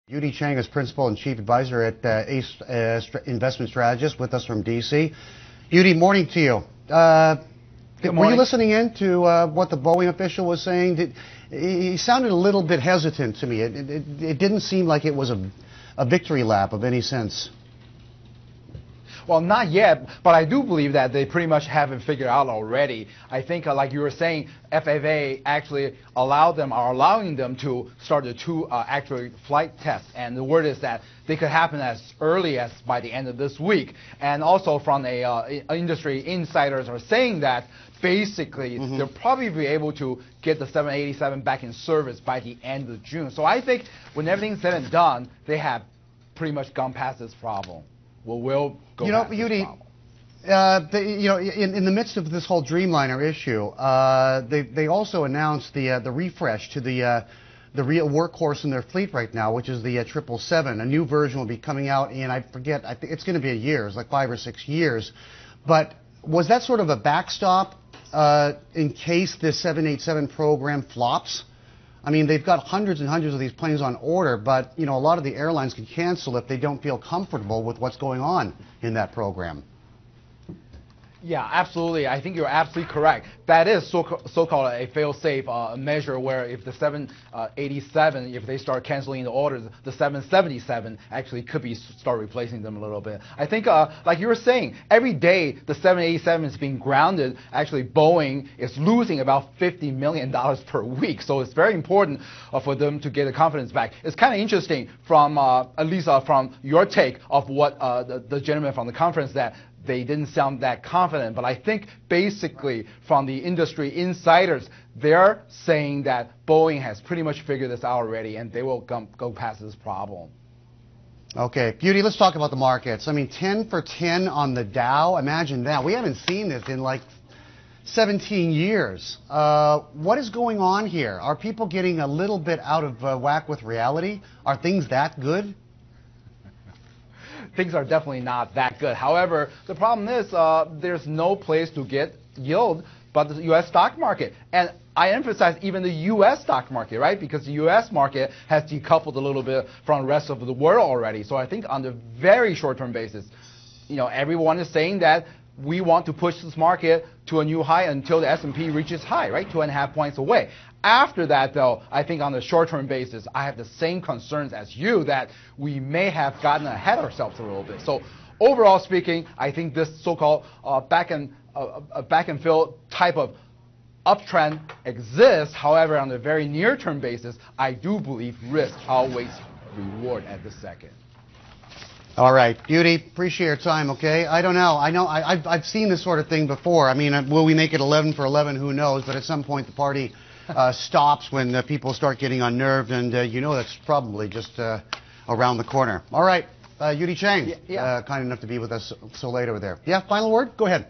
Yu-Dee Chang is Principal and Chief Advisor at ACE Investment Strategist with us from D.C. Yu-Dee, morning to you. Were you listening in to what the Boeing official was saying? He sounded a little bit hesitant to me. It didn't seem like it was a victory lap of any sense. Well, not yet, but I do believe that they pretty much have it figured out already. I think, like you were saying, FAA actually allowing them to start the two actual flight tests, and the word is that they could happen as early as by the end of this week. And also from industry insiders are saying that basically they'll probably be able to get the 787 back in service by the end of June. So I think when everything's said and done, they have pretty much gone past this problem. We'll go past this problem. In the midst of this whole Dreamliner issue, they also announced the refresh to the real workhorse in their fleet right now, which is the 777. A new version will be coming out in, I think it's going to be a year, it's like 5 or 6 years. But was that sort of a backstop in case this 787 program flops? I mean, they've got hundreds and hundreds of these planes on order, but, a lot of the airlines can cancel if they don't feel comfortable with what's going on in that program. Yeah, absolutely. I think you're absolutely correct. That is so-called a fail-safe measure where if the 787, if they start canceling the orders, the 777 actually could start replacing them a little bit. I think, like you were saying, every day the 787 is being grounded. Actually, Boeing is losing about $50 million per week. So it's very important for them to get the confidence back. It's kind of interesting from, at least from your take of what the gentleman from the conference that they didn't sound that confident, but I think basically from the industry insiders, they're saying that Boeing has pretty much figured this out already, and they will go past this problem. Okay, Yu-Dee, let's talk about the markets. I mean, 10 for 10 on the Dow. Imagine that. We haven't seen this in like 17 years. What is going on here? Are people getting a little bit out of whack with reality? Are things that good? Things are definitely not that good. However, the problem is there's no place to get yield but the U.S. stock market. And I emphasize even the U.S. stock market, right? Because the U.S. market has decoupled a little bit from the rest of the world already. So I think on the very short-term basis, everyone is saying that we want to push this market to a new high until the S&P reaches high, right? 2.5 points away. After that, though, I think on the short-term basis, I have the same concerns as you that we may have gotten ahead of ourselves a little bit. So overall speaking, I think this so-called back and fill type of uptrend exists. However, on the very near-term basis, I do believe risk outweighs reward at this second. All right, Yu-Dee, appreciate your time, okay? I don't know. I've seen this sort of thing before. I mean, will we make it 11 for 11? Who knows? But at some point, the party stops when people start getting unnerved, and that's probably just around the corner. All right, Yu-Dee Chang, kind enough to be with us so late over there. Yeah, final word? Go ahead.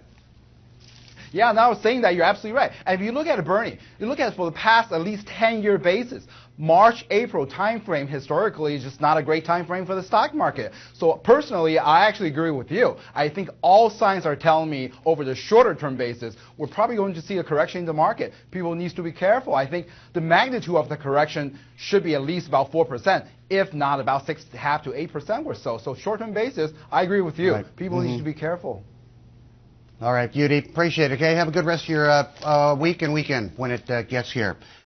Yeah, and I was saying that you're absolutely right. And if you look at it, Bernie, you look at it for the past at least 10-year basis, March, April time frame historically is just not a great time frame for the stock market. So personally, I actually agree with you. I think all signs are telling me over the shorter term basis, we're probably going to see a correction in the market. People need to be careful. I think the magnitude of the correction should be at least about 4%, if not about 6.5 to 8% or so. So short term basis, I agree with you. Right. People need to be careful. All right, Yu-Dee, appreciate it. Okay, have a good rest of your week and weekend when it gets here.